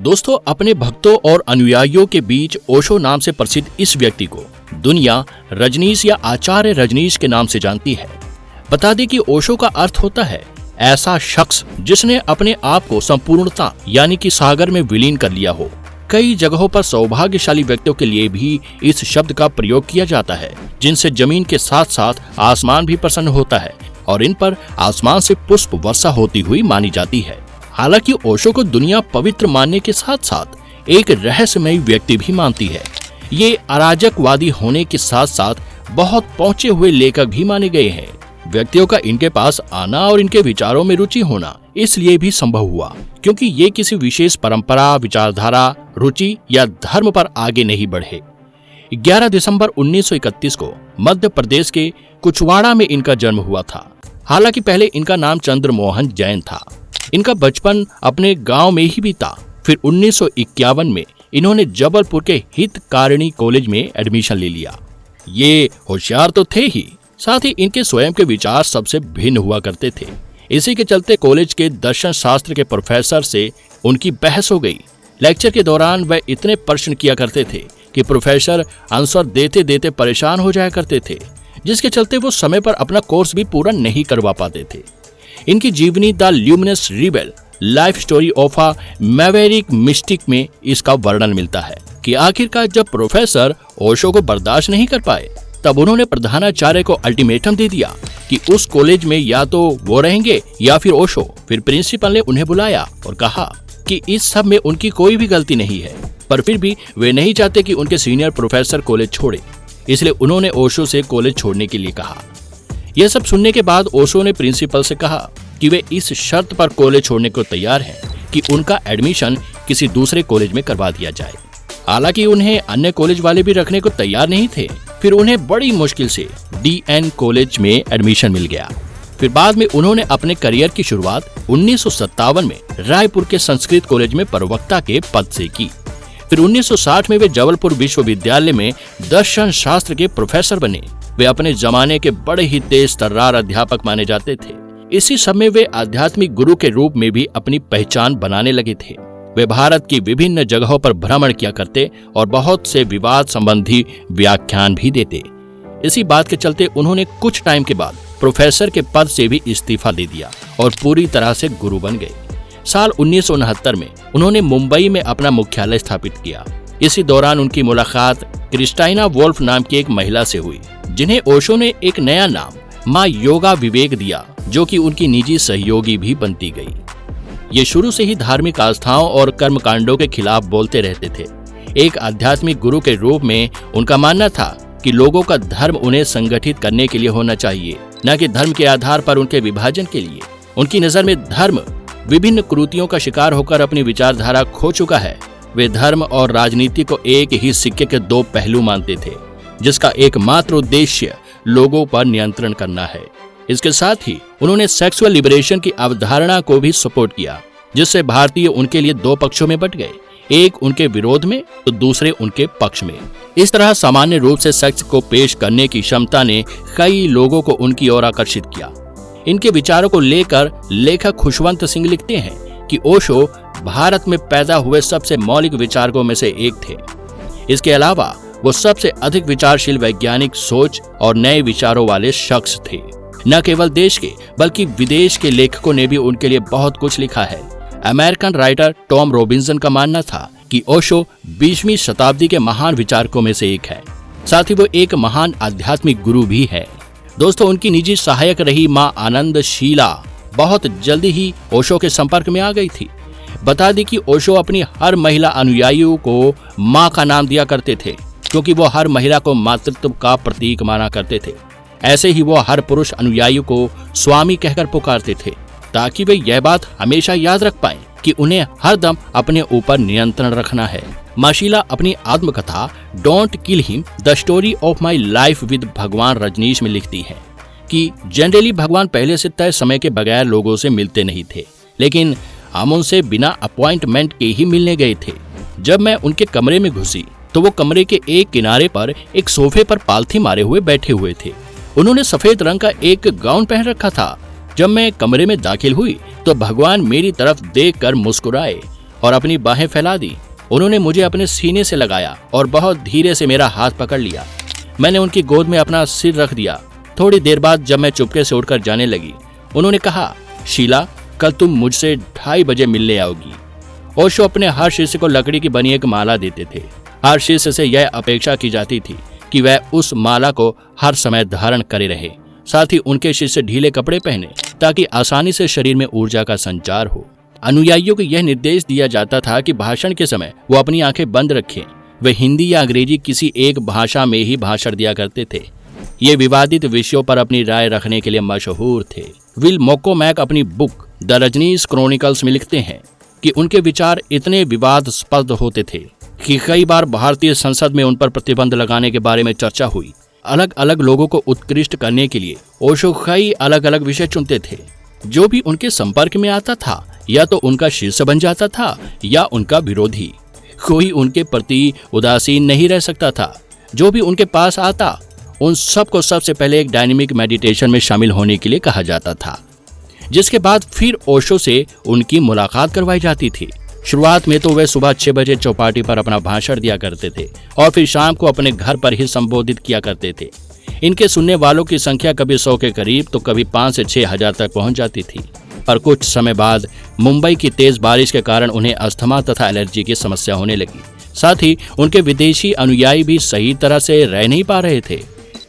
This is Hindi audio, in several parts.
दोस्तों, अपने भक्तों और अनुयायियों के बीच ओशो नाम से प्रसिद्ध इस व्यक्ति को दुनिया रजनीश या आचार्य रजनीश के नाम से जानती है। बता दें कि ओशो का अर्थ होता है ऐसा शख्स जिसने अपने आप को संपूर्णता यानी कि सागर में विलीन कर लिया हो। कई जगहों पर सौभाग्यशाली व्यक्तियों के लिए भी इस शब्द का प्रयोग किया जाता है, जिनसे जमीन के साथ साथ आसमान भी प्रसन्न होता है और इन पर आसमान से पुष्प वर्षा होती हुई मानी जाती है। हालांकि ओशो को दुनिया पवित्र मानने के साथ साथ एक रहस्यमयी व्यक्ति भी मानती है। ये अराजकवादी होने के साथ साथ बहुत पहुंचे हुए लेखक भी माने गए हैं। व्यक्तियों का इनके पास आना और इनके विचारों में रुचि होना इसलिए भी संभव हुआ क्योंकि ये किसी विशेष परंपरा, विचारधारा, रुचि या धर्म पर आगे नहीं बढ़े। 11 दिसंबर 1931 को मध्य प्रदेश के कुचवाड़ा में इनका जन्म हुआ था। हालांकि पहले इनका नाम चंद्रमोहन जैन था। इनका बचपन अपने गांव में ही बीता। फिर 1951 में इन्होंने जबलपुर के हितकारिणी कॉलेज में एडमिशन ले लिया। ये होशियार तो थे ही, साथ ही इनके स्वयं के विचार सबसे भिन्न हुआ करते थे। इसी के चलते कॉलेज के दर्शन शास्त्र के प्रोफेसर से उनकी बहस हो गई। लेक्चर के दौरान वह इतने प्रश्न किया करते थे कि प्रोफेसर आंसर देते देते परेशान हो जाया करते थे, जिसके चलते वो समय पर अपना कोर्स भी पूरा नहीं करवा पाते थे। इनकी जीवनी the luminous rebel life story of a maverick mystic में इसका वर्णन मिलता है कि आखिरकार जब प्रोफेसर ओशो को बर्दाश्त नहीं कर पाए तब उन्होंने प्रधानाचार्य को अल्टीमेटम दे दिया कि उस कॉलेज में या तो वो रहेंगे या फिर ओशो। फिर प्रिंसिपल ने उन्हें बुलाया और कहा कि इस सब में उनकी कोई भी गलती नहीं है, पर फिर भी वे नहीं चाहते कि उनके सीनियर प्रोफेसर कॉलेज छोड़े, इसलिए उन्होंने ओशो से कॉलेज छोड़ने के लिए कहा। यह सब सुनने के बाद ओशो ने प्रिंसिपल से कहा कि वे इस शर्त पर कॉलेज छोड़ने को तैयार हैं कि उनका एडमिशन किसी दूसरे कॉलेज में करवा दिया जाए। हालांकि उन्हें अन्य कॉलेज वाले भी रखने को तैयार नहीं थे। फिर उन्हें बड़ी मुश्किल से DN कॉलेज में एडमिशन मिल गया। फिर बाद में उन्होंने अपने करियर की शुरुआत 1957 में रायपुर के संस्कृत कॉलेज में प्रवक्ता के पद से की। फिर 1960 में वे जबलपुर विश्वविद्यालय में दर्शन शास्त्र के प्रोफेसर बने। वे अपने जमाने के बड़े ही तेज तर्रार अध्यापक माने जाते थे। इसी समय वे आध्यात्मिक गुरु के रूप में भी अपनी पहचान बनाने लगे थे। वे भारत की विभिन्न जगहों पर भ्रमण किया करते और बहुत से विवाद संबंधी व्याख्यान भी देते। इसी बात के चलते उन्होंने कुछ टाइम के बाद प्रोफेसर के पद से भी इस्तीफा दे दिया और पूरी तरह से गुरु बन गए। साल 1969 में उन्होंने मुंबई में अपना मुख्यालय स्थापित किया। इसी दौरान उनकी मुलाकात क्रिस्टाइना वोल्फ नाम की एक महिला से हुई, जिन्हें ओशो ने एक नया नाम माँ योगा विवेक दिया, जो कि उनकी निजी सहयोगी भी बनती गई। ये शुरू से ही धार्मिक आस्थाओं और कर्मकांडों के खिलाफ बोलते रहते थे। एक आध्यात्मिक गुरु के रूप में उनका मानना था कि लोगों का धर्म उन्हें संगठित करने के लिए होना चाहिए, न कि धर्म के आधार पर उनके विभाजन के लिए। उनकी नजर में धर्म विभिन्न कुरीतियों का शिकार होकर अपनी विचारधारा खो चुका है। वे धर्म और राजनीति को एक ही सिक्के के दो पहलू मानते थे, जिसका एकमात्र उद्देश्य लोगों पर नियंत्रण करना है। इसके साथ ही उन्होंने सेक्सुअल लिबरेशन की अवधारणा को भी सपोर्ट किया, जिससे भारतीय उनके लिए दो पक्षों में बंट गए, एक उनके विरोध में तो दूसरे उनके पक्ष में। इस तरह सामान्य रूप से सेक्स को पेश करने की क्षमता ने कई लोगों को उनकी ओर आकर्षित किया। इनके विचारों को लेकर लेखक खुशवंत सिंह लिखते हैं कि ओशो भारत में पैदा हुए सबसे मौलिक विचारकों में से एक थे। इसके अलावा वो सबसे अधिक विचारशील वैज्ञानिक सोच और नए विचारों वाले शख्स थे। न केवल देश के बल्कि विदेश के लेखकों ने भी उनके लिए बहुत कुछ लिखा है। अमेरिकन राइटर टॉम रॉबिन्सन का मानना था कि ओशो 20वीं शताब्दी के महान विचारकों में से एक है। साथ ही वो एक महान आध्यात्मिक गुरु भी है। दोस्तों, उनकी निजी सहायक रही माँ आनंदशीला बहुत जल्दी ही ओशो के संपर्क में आ गई थी। बता दी कि ओशो अपनी हर महिला अनुयायियों को माँ का नाम दिया करते थे, क्योंकि वो हर महिला को मातृत्व का प्रतीक माना करते थे। ऐसे ही वो हर पुरुष अनुयायियों को स्वामी कहकर पुकारते थे, ताकि वे यह बात हमेशा याद रख पाएं कि उन्हें हरदम अपने ऊपर नियंत्रण रखना है। माशीला अपनी आत्मकथा don't kill him the story of my life with भगवान रजनीश में लिखती है कि जनरली भगवान पहले से तय समय के बगैर लोगों से मिलते नहीं थे, लेकिन हम उनसे बिना अपॉइंटमेंट के ही मिलने गए थे। जब मैं उनके कमरे में घुसी तो वो कमरे के एक किनारे पर एक सोफे पर पालथी मारे हुए बैठे हुए थे। उन्होंने सफेद रंग का एक गाउन पहन रखा था। जब मैं कमरे में दाखिल हुई तो भगवान मेरी तरफ देखकर मुस्कुराए और अपनी बाहें फैला दी। उन्होंने मुझे अपने सीने से लगाया और बहुत धीरे से मेरा हाथ पकड़ लिया। मैंने उनकी गोद में अपना सिर रख दिया। थोड़ी देर बाद जब मैं चुपके से उठकर जाने लगी, उन्होंने कहा, शीला, कल तुम मुझसे 2:30 बजे मिलने आओगी। ओशो अपने हर शिष्य को लकड़ी की बनी एक माला देते थे। हर शिष्य से यह अपेक्षा की जाती थी कि वह उस माला को हर समय धारण करे रहे। साथ ही उनके शिष्य ढीले कपड़े पहने ताकि आसानी से शरीर में ऊर्जा का संचार हो। अनुयायियों को यह निर्देश दिया जाता था कि भाषण के समय वो अपनी आंखें बंद रखें। वे हिंदी या अंग्रेजी किसी एक भाषा में ही भाषण दिया करते थे। ये विवादित विषयों पर अपनी राय रखने के लिए मशहूर थे। विल मोकोमैक अपनी बुक द रजनीश क्रॉनिकल्स में लिखते हैं कि उनके विचार इतने विवादास्पद होते थे कि कई बार भारतीय संसद में उन पर प्रतिबंध लगाने के बारे में चर्चा हुई। अलग अलग लोगों को उत्कृष्ट करने के लिए ओशो कई अलग अलग विषय चुनते थे। जो भी उनके संपर्क में आता था या तो उनका शिष्य बन जाता था या उनका विरोधी। कोई उनके प्रति उदासीन नहीं रह सकता था। जो भी उनके पास आता उन सबको सबसे पहले एक डायनेमिक मेडिटेशन में शामिल होने के लिए कहा जाता था, जिसके बाद फिर ओशो से उनकी मुलाकात करवाई जाती थी। शुरुआत में तो वे सुबह 6 बजे चौपाटी पर अपना भाषण दिया करते थे और फिर शाम को अपने घर पर ही संबोधित किया करते थे। इनके सुनने वालों की संख्या कभी 100 के करीब तो कभी 5 से 6 हजार तक पहुंच जाती थी। पर कुछ समय बाद मुंबई की तेज बारिश के कारण उन्हें अस्थमा तथा एलर्जी की समस्या होने लगी। साथ ही उनके विदेशी अनुयायी भी सही तरह से रह नहीं पा रहे थे।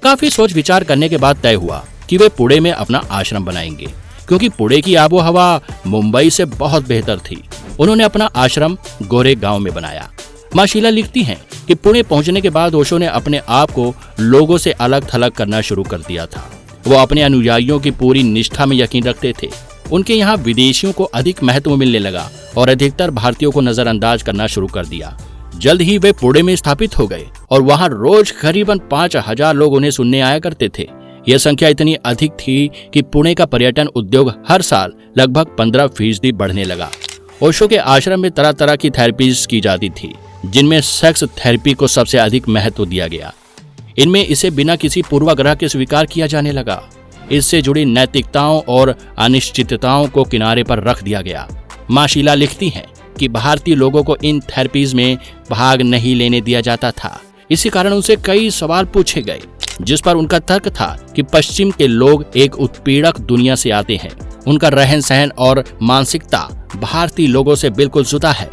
काफी सोच विचार करने के बाद तय हुआ कि वे पुणे में अपना आश्रम बनाएंगे, क्योंकि पुणे की आबो हवा मुंबई से बहुत बेहतर थी। उन्होंने अपना आश्रम गोरे गांव में बनाया। मां शीला लिखती हैं कि पुणे पहुंचने के बाद ओशो ने अपने आप को लोगों से अलग थलग करना शुरू कर दिया था। वो अपने अनुयायियों की पूरी निष्ठा में यकीन रखते थे। उनके यहाँ विदेशियों को अधिक महत्व मिलने लगा और अधिकतर भारतीयों को नजरअंदाज करना शुरू कर दिया। जल्द ही वे पुणे में स्थापित हो गए और वहाँ रोज करीबन 5000 लोग उन्हें सुनने आया करते थे। यह संख्या इतनी अधिक थी कि पुणे का पर्यटन उद्योग हर साल लगभग 15% बढ़ने लगा। ओशो के आश्रम में तरह तरह की थेरेपीज की जाती थी, जिनमें सेक्स थेरेपी को सबसे अधिक महत्व दिया गया। इनमें इसे बिना किसी पूर्वाग्रह के स्वीकार किया जाने लगा। इससे जुड़ी नैतिकताओं और अनिश्चितताओं को किनारे पर रख दिया गया। मां शीला लिखती हैं कि भारतीय लोगों को इन थेरेपीज में भाग नहीं लेने दिया जाता था। इसी कारण उनसे कई सवाल पूछे गए, जिस पर उनका तर्क था कि पश्चिम के लोग एक उत्पीड़क दुनिया से आते हैं। उनका रहन सहन और मानसिकता भारतीय लोगों से बिल्कुल जुदा है।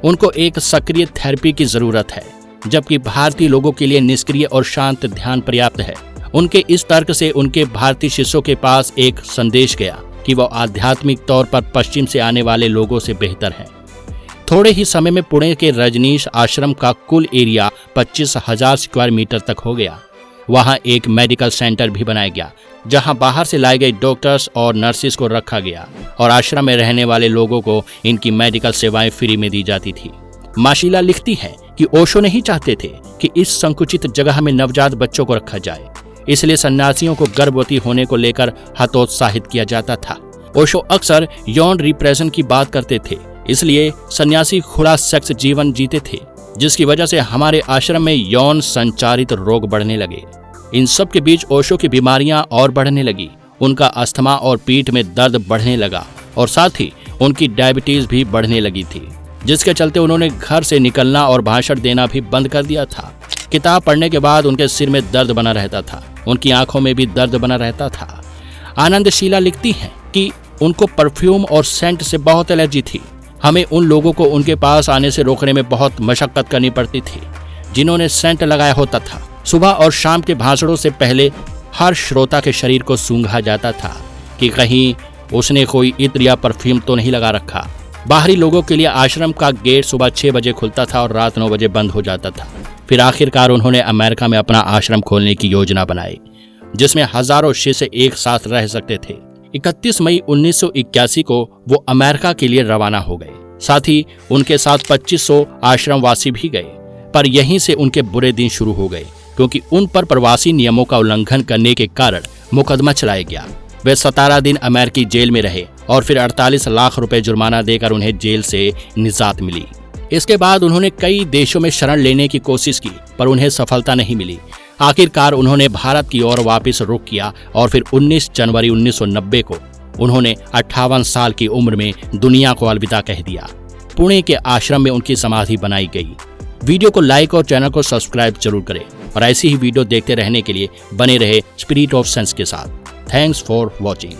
उनको एक सक्रिय थेरेपी की जरूरत है, जबकि भारतीय लोगों के लिए निष्क्रिय और शांत ध्यान पर्याप्त है। उनके इस तर्क से उनके भारतीय शिष्यों के पास एक संदेश गया कि वो आध्यात्मिक तौर पर पश्चिम से आने वाले लोगों से बेहतर हैं। थोड़े ही समय में पुणे के रजनीश आश्रम का कुल एरिया 25,000 स्क्वायर मीटर तक हो गया। वहां एक मेडिकल सेंटर भी बनाया गया, जहां बाहर से लाए गए डॉक्टर्स और नर्सिस को रखा गया और आश्रम में रहने वाले लोगों को इनकी मेडिकल सेवाएं फ्री में दी जाती थी। मां शीला लिखती है कि ओशो नहीं चाहते थे कि इस संकुचित जगह में नवजात बच्चों को रखा जाए, इसलिए सन्यासियों को गर्भवती होने को लेकर हतोत्साहित किया जाता था। ओशो अक्सर यौन रिप्रेशन की बात करते थे, इसलिए सन्यासी खुला सेक्स जीवन जीते थे, जिसकी वजह से हमारे आश्रम में यौन संचारित रोग बढ़ने लगे। इन सब के बीच ओशो की बीमारियां और बढ़ने लगी। उनका अस्थमा और पीठ में दर्द बढ़ने लगा और साथ ही उनकी डायबिटीज भी बढ़ने लगी थी, जिसके चलते उन्होंने घर से निकलना और भाषण देना भी बंद कर दिया था। किताब पढ़ने के बाद उनके सिर में दर्द बना रहता था, उनकी आंखों में भी दर्द बना रहता था। आनंद शीला लिखती हैं कि उनको परफ्यूम और सेंट से बहुत एलर्जी थी। हमें उन लोगों को उनके पास आने से रोकने में बहुत मशक्कत करनी पड़ती थी, जिन्होंने सेंट लगाया होता था। सुबह और शाम के भाषणों से पहले हर श्रोता के शरीर को सूंघा जाता था कि कहीं उसने कोई इत्र या परफ्यूम तो नहीं लगा रखा। बाहरी लोगों के लिए आश्रम का गेट सुबह 6 बजे खुलता था और रात 9 बजे बंद हो जाता था। फिर आखिरकार उन्होंने अमेरिका में अपना आश्रम खोलने की योजना बनाई, जिसमें हजारों शिष्य एक साथ रह सकते थे। 31 मई 1981 को वो अमेरिका के लिए रवाना हो गए। साथ ही उनके साथ 2500 आश्रमवासी भी गए। पर यहीं से उनके बुरे दिन शुरू हो गए, क्योंकि उन पर प्रवासी नियमों का उल्लंघन करने के कारण मुकदमा चलाया गया। वे 17 दिन अमेरिकी जेल में रहे और फिर 48 लाख रुपए जुर्माना देकर उन्हें जेल से निजात मिली। इसके बाद उन्होंने कई देशों में शरण लेने की कोशिश की, पर उन्हें सफलता नहीं मिली। आखिरकार उन्होंने भारत की ओर वापस रुख किया और फिर 19 जनवरी 1990 को उन्होंने 58 साल की उम्र में दुनिया को अलविदा कह दिया। पुणे के आश्रम में उनकी समाधि बनाई गई। वीडियो को लाइक और चैनल को सब्सक्राइब जरूर करें और ऐसी ही वीडियो देखते रहने के लिए बने रहे स्पिरिट ऑफ सेंस के साथ। Thanks for watching.